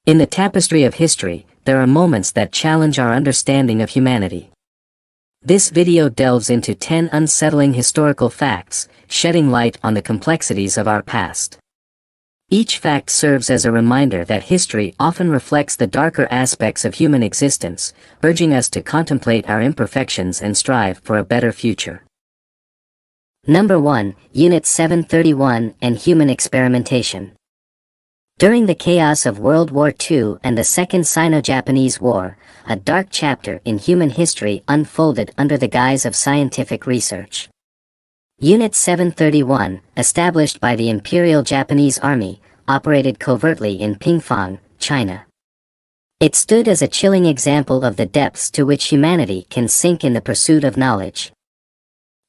In the tapestry of history, there are moments that challenge our understanding of humanity. This video delves into 10 unsettling historical facts, shedding light on the complexities of our past. Each fact serves as a reminder that history often reflects the darker aspects of human existence, urging us to contemplate our imperfections and strive for a better future. Number 1. Unit 731 and Human Experimentation. During the chaos of World War II and the Second Sino-Japanese War, a dark chapter in human history unfolded under the guise of scientific research. Unit 731, established by the Imperial Japanese Army, operated covertly in Pingfang, China. It stood as a chilling example of the depths to which humanity can sink in the pursuit of knowledge.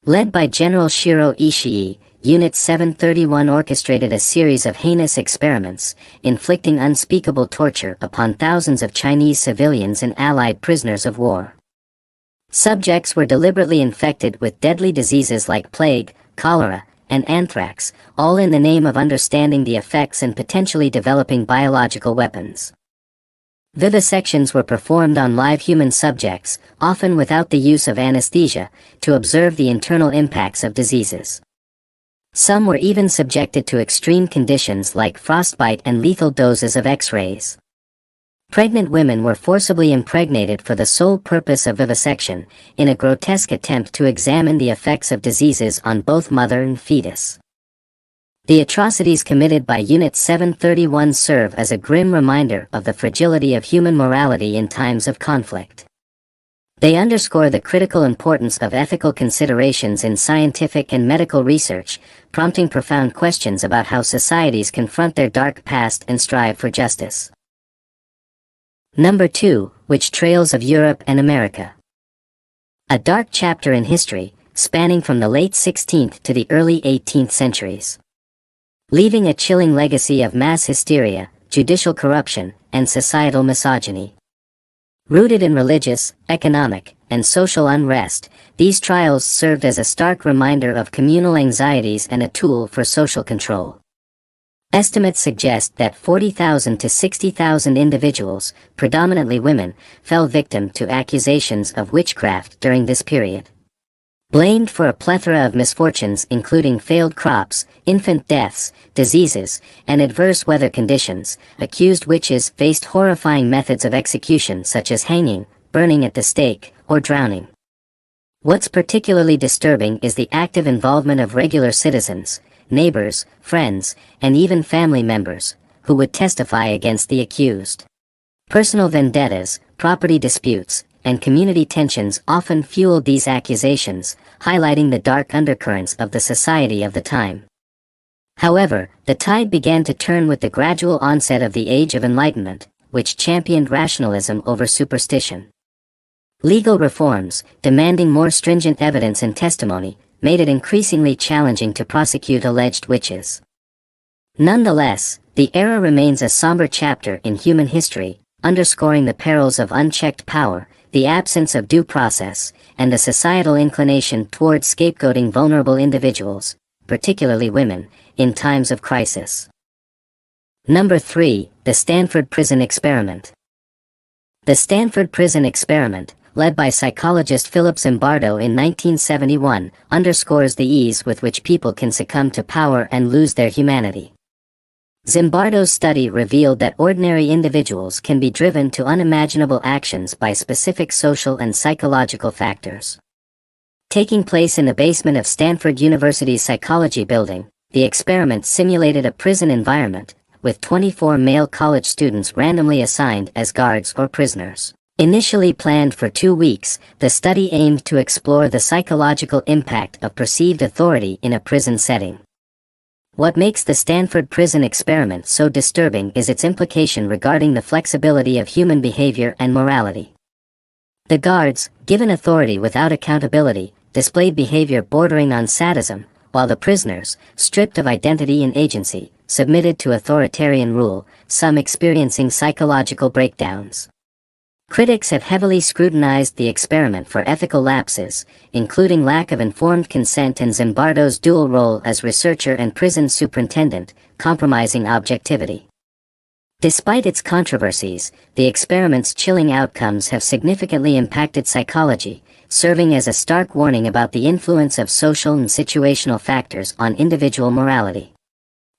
Led by General Shiro Ishii, Unit 731 orchestrated a series of heinous experiments, inflicting unspeakable torture upon thousands of Chinese civilians and Allied prisoners of war. Subjects were deliberately infected with deadly diseases like plague, cholera, and anthrax, all in the name of understanding the effects and potentially developing biological weapons. Vivisections were performed on live human subjects, often without the use of anesthesia, to observe the internal impacts of diseases. Some were even subjected to extreme conditions like frostbite and lethal doses of X-rays. Pregnant women were forcibly impregnated for the sole purpose of vivisection, in a grotesque attempt to examine the effects of diseases on both mother and fetus. The atrocities committed by Unit 731 serve as a grim reminder of the fragility of human morality in times of conflict. They underscore the critical importance of ethical considerations in scientific and medical research, prompting profound questions about how societies confront their dark past and strive for justice. Number 2. Witch Trails of Europe and America. A dark chapter in history, spanning from the late 16th to the early 18th centuries. Leaving a chilling legacy of mass hysteria, judicial corruption, and societal misogyny. Rooted in religious, economic, and social unrest, these trials served as a stark reminder of communal anxieties and a tool for social control. Estimates suggest that 40,000 to 60,000 individuals, predominantly women, fell victim to accusations of witchcraft during this period. Blamed for a plethora of misfortunes including failed crops, infant deaths, diseases, and adverse weather conditions, accused witches faced horrifying methods of execution such as hanging, burning at the stake, or drowning. What's particularly disturbing is the active involvement of regular citizens, neighbors, friends, and even family members, who would testify against the accused. Personal vendettas, property disputes, and community tensions often fueled these accusations, highlighting the dark undercurrents of the society of the time. However, the tide began to turn with the gradual onset of the Age of Enlightenment, which championed rationalism over superstition. Legal reforms, demanding more stringent evidence and testimony, made it increasingly challenging to prosecute alleged witches. Nonetheless, the era remains a somber chapter in human history, underscoring the perils of unchecked power, the absence of due process, and the societal inclination toward scapegoating vulnerable individuals, particularly women, in times of crisis. Number 3. The Stanford Prison Experiment. The Stanford Prison Experiment, led by psychologist Philip Zimbardo in 1971, underscores the ease with which people can succumb to power and lose their humanity. Zimbardo's study revealed that ordinary individuals can be driven to unimaginable actions by specific social and psychological factors. Taking place in the basement of Stanford University's psychology building, the experiment simulated a prison environment, with 24 male college students randomly assigned as guards or prisoners. Initially planned for 2 weeks, the study aimed to explore the psychological impact of perceived authority in a prison setting. What makes the Stanford Prison Experiment so disturbing is its implication regarding the flexibility of human behavior and morality. The guards, given authority without accountability, displayed behavior bordering on sadism, while the prisoners, stripped of identity and agency, submitted to authoritarian rule, some experiencing psychological breakdowns. Critics have heavily scrutinized the experiment for ethical lapses, including lack of informed consent and Zimbardo's dual role as researcher and prison superintendent, compromising objectivity. Despite its controversies, the experiment's chilling outcomes have significantly impacted psychology, serving as a stark warning about the influence of social and situational factors on individual morality.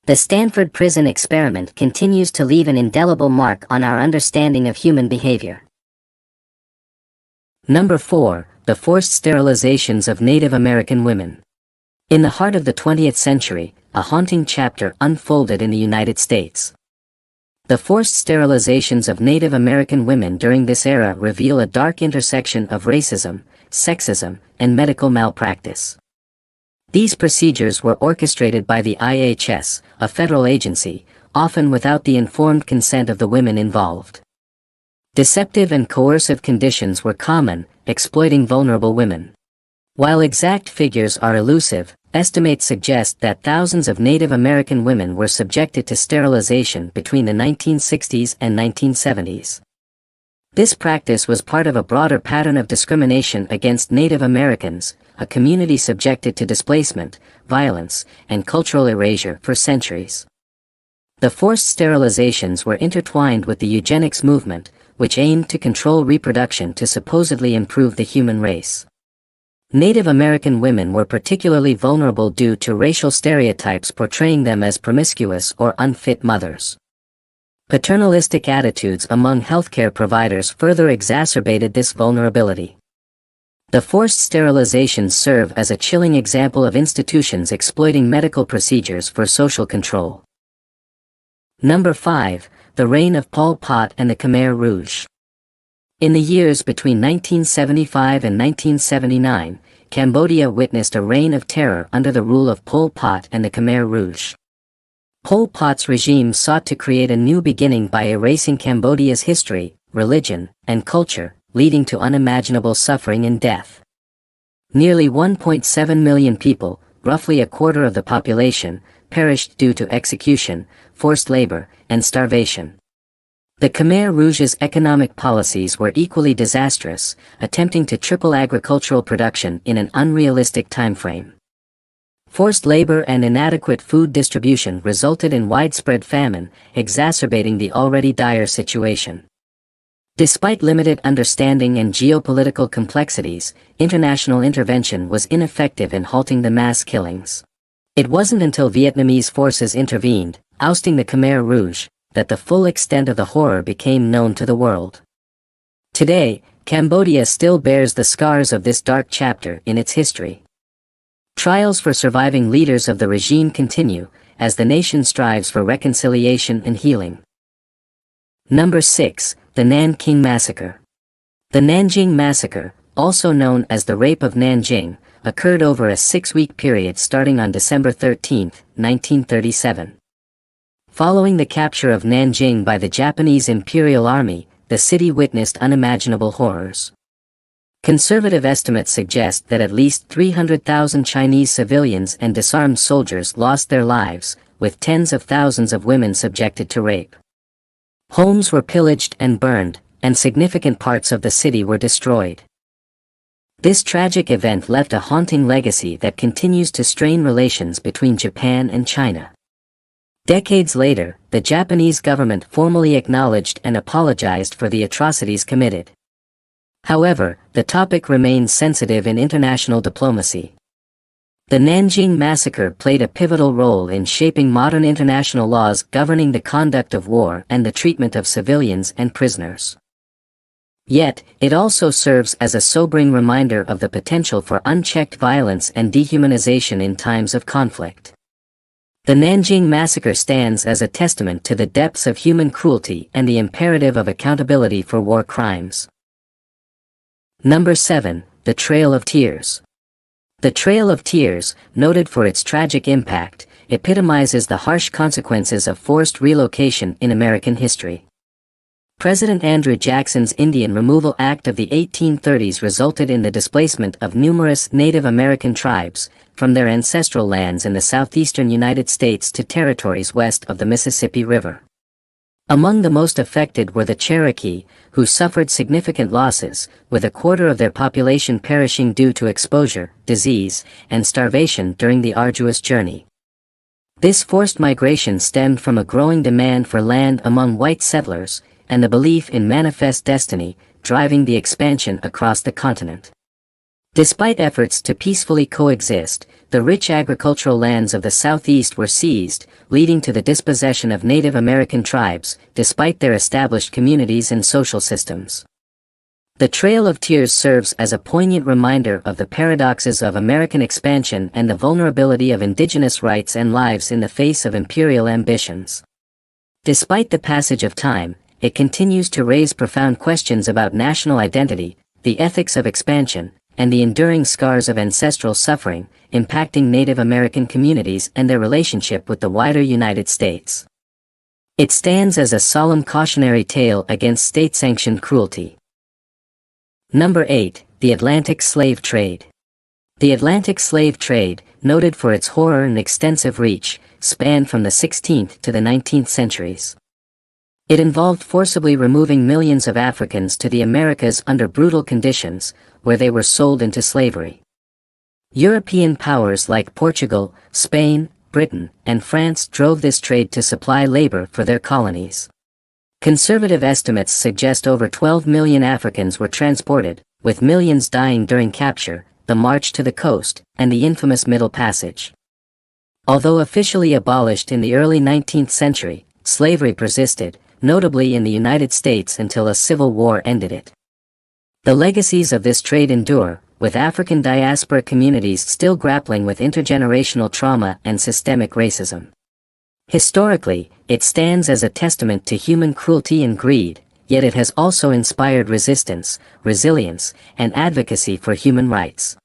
The Stanford Prison Experiment continues to leave an indelible mark on our understanding of human behavior. Number 4. The forced sterilizations of Native American women. In the heart of the 20th century, a haunting chapter unfolded in the United States. The forced sterilizations of Native American women during this era reveal a dark intersection of racism, sexism, and medical malpractice. These procedures were orchestrated by the IHS, a federal agency, often without the informed consent of the women involved. Deceptive and coercive conditions were common, exploiting vulnerable women. While exact figures are elusive, estimates suggest that thousands of Native American women were subjected to sterilization between the 1960s and 1970s. This practice was part of a broader pattern of discrimination against Native Americans, a community subjected to displacement, violence, and cultural erasure for centuries. The forced sterilizations were intertwined with the eugenics movement, which aimed to control reproduction to supposedly improve the human race. Native American women were particularly vulnerable due to racial stereotypes portraying them as promiscuous or unfit mothers. Paternalistic attitudes among healthcare providers further exacerbated this vulnerability. The forced sterilizations serve as a chilling example of institutions exploiting medical procedures for social control. Number 5. The reign of Pol Pot and the Khmer Rouge. In the years between 1975 and 1979, Cambodia witnessed a reign of terror under the rule of Pol Pot and the Khmer Rouge. Pol Pot's regime sought to create a new beginning by erasing Cambodia's history, religion, and culture, leading to unimaginable suffering and death. Nearly 1.7 million people, roughly a quarter of the population, perished due to execution, forced labor, and starvation. The Khmer Rouge's economic policies were equally disastrous, attempting to triple agricultural production in an unrealistic timeframe. Forced labor and inadequate food distribution resulted in widespread famine, exacerbating the already dire situation. Despite limited understanding and geopolitical complexities, international intervention was ineffective in halting the mass killings. It wasn't until Vietnamese forces intervened, ousting the Khmer Rouge, that the full extent of the horror became known to the world. Today, Cambodia still bears the scars of this dark chapter in its history. Trials for surviving leaders of the regime continue, as the nation strives for reconciliation and healing. Number 6. The Nanjing Massacre. The Nanjing Massacre, also known as the Rape of Nanjing, occurred over a 6-week period starting on December 13, 1937. Following the capture of Nanjing by the Japanese Imperial Army, the city witnessed unimaginable horrors. Conservative estimates suggest that at least 300,000 Chinese civilians and disarmed soldiers lost their lives, with tens of thousands of women subjected to rape. Homes were pillaged and burned, and significant parts of the city were destroyed. This tragic event left a haunting legacy that continues to strain relations between Japan and China. Decades later, the Japanese government formally acknowledged and apologized for the atrocities committed. However, the topic remains sensitive in international diplomacy. The Nanjing Massacre played a pivotal role in shaping modern international laws governing the conduct of war and the treatment of civilians and prisoners. Yet, it also serves as a sobering reminder of the potential for unchecked violence and dehumanization in times of conflict. The Nanjing Massacre stands as a testament to the depths of human cruelty and the imperative of accountability for war crimes. Number 7. The Trail of Tears. The Trail of Tears, noted for its tragic impact, epitomizes the harsh consequences of forced relocation in American history. President Andrew Jackson's Indian Removal Act of the 1830s resulted in the displacement of numerous Native American tribes, from their ancestral lands in the southeastern United States to territories west of the Mississippi River. Among the most affected were the Cherokee, who suffered significant losses, with a quarter of their population perishing due to exposure, disease, and starvation during the arduous journey. This forced migration stemmed from a growing demand for land among white settlers, and the belief in manifest destiny, driving the expansion across the continent. Despite efforts to peacefully coexist, the rich agricultural lands of the Southeast were seized, leading to the dispossession of Native American tribes, despite their established communities and social systems. The Trail of Tears serves as a poignant reminder of the paradoxes of American expansion and the vulnerability of indigenous rights and lives in the face of imperial ambitions. Despite the passage of time, it continues to raise profound questions about national identity, the ethics of expansion, and the enduring scars of ancestral suffering, impacting Native American communities and their relationship with the wider United States. It stands as a solemn cautionary tale against state-sanctioned cruelty. Number 8. The Atlantic Slave Trade. The Atlantic slave trade, noted for its horror and extensive reach, spanned from the 16th to the 19th centuries. It involved forcibly removing millions of Africans to the Americas under brutal conditions, where they were sold into slavery. European powers like Portugal, Spain, Britain, and France drove this trade to supply labor for their colonies. Conservative estimates suggest over 12 million Africans were transported, with millions dying during capture, the march to the coast, and the infamous Middle Passage. Although officially abolished in the early 19th century, slavery persisted, notably in the United States until a civil war ended it. The legacies of this trade endure, with African diaspora communities still grappling with intergenerational trauma and systemic racism. Historically, it stands as a testament to human cruelty and greed, yet it has also inspired resistance, resilience, and advocacy for human rights.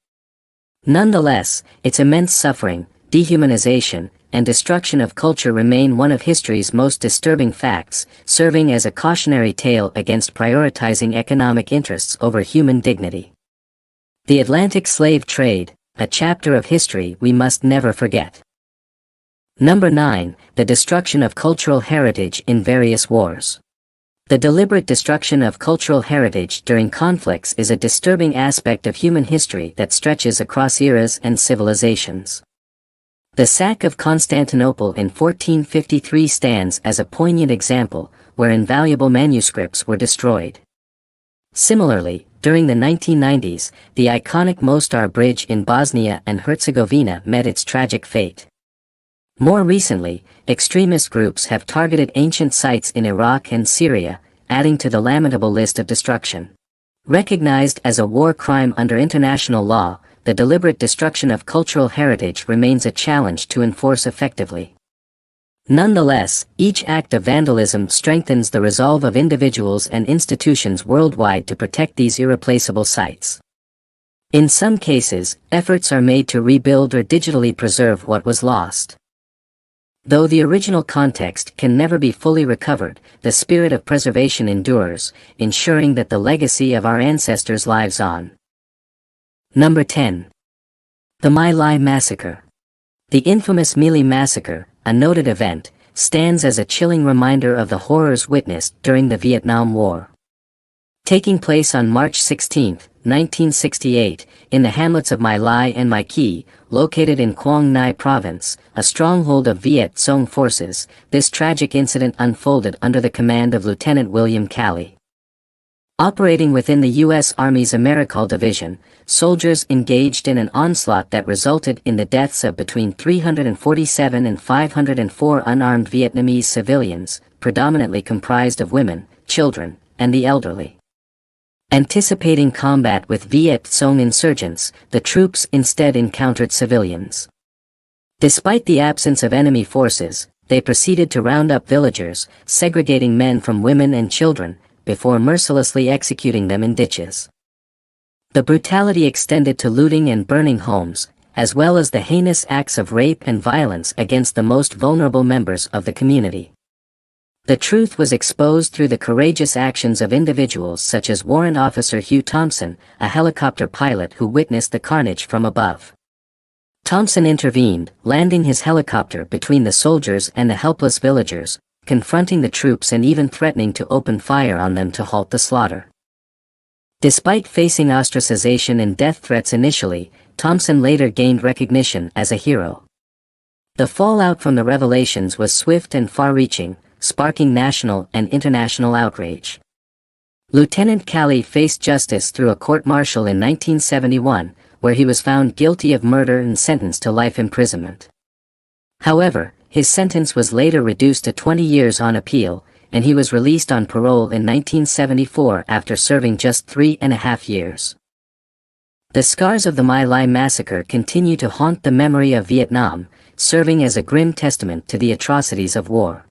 Nonetheless, its immense suffering, dehumanization, and destruction of culture remain one of history's most disturbing facts, serving as a cautionary tale against prioritizing economic interests over human dignity. The Atlantic slave trade, a chapter of history we must never forget. Number 9. The destruction of cultural heritage in various wars. The deliberate destruction of cultural heritage during conflicts is a disturbing aspect of human history that stretches across eras and civilizations. The sack of Constantinople in 1453 stands as a poignant example, where invaluable manuscripts were destroyed. Similarly, during the 1990s, the iconic Mostar Bridge in Bosnia and Herzegovina met its tragic fate. More recently, extremist groups have targeted ancient sites in Iraq and Syria, adding to the lamentable list of destruction. Recognized as a war crime under international law, the deliberate destruction of cultural heritage remains a challenge to enforce effectively. Nonetheless, each act of vandalism strengthens the resolve of individuals and institutions worldwide to protect these irreplaceable sites. In some cases, efforts are made to rebuild or digitally preserve what was lost. Though the original context can never be fully recovered, the spirit of preservation endures, ensuring that the legacy of our ancestors lives on. Number 10. The My Lai Massacre. The infamous My Lai Massacre, a noted event, stands as a chilling reminder of the horrors witnessed during the Vietnam War. Taking place on March 16, 1968, in the hamlets of My Lai and My Kyi, located in Quang Ngai Province, a stronghold of Viet Cong forces, this tragic incident unfolded under the command of Lieutenant William Calley. Operating within the U.S. Army's AmeriCorps Division, soldiers engaged in an onslaught that resulted in the deaths of between 347 and 504 unarmed Vietnamese civilians, predominantly comprised of women, children, and the elderly. Anticipating combat with Viet Cong insurgents, the troops instead encountered civilians. Despite the absence of enemy forces, they proceeded to round up villagers, segregating men from women and children, before mercilessly executing them in ditches. The brutality extended to looting and burning homes, as well as the heinous acts of rape and violence against the most vulnerable members of the community. The truth was exposed through the courageous actions of individuals such as Warrant Officer Hugh Thompson, a helicopter pilot who witnessed the carnage from above. Thompson intervened, landing his helicopter between the soldiers and the helpless villagers, confronting the troops and even threatening to open fire on them to halt the slaughter. Despite facing ostracization and death threats initially, Thompson later gained recognition as a hero. The fallout from the revelations was swift and far-reaching, sparking national and international outrage. Lieutenant Calley faced justice through a court-martial in 1971, where he was found guilty of murder and sentenced to life imprisonment. However, his sentence was later reduced to 20 years on appeal, and he was released on parole in 1974 after serving just 3.5 years. The scars of the My Lai Massacre continue to haunt the memory of Vietnam, serving as a grim testament to the atrocities of war.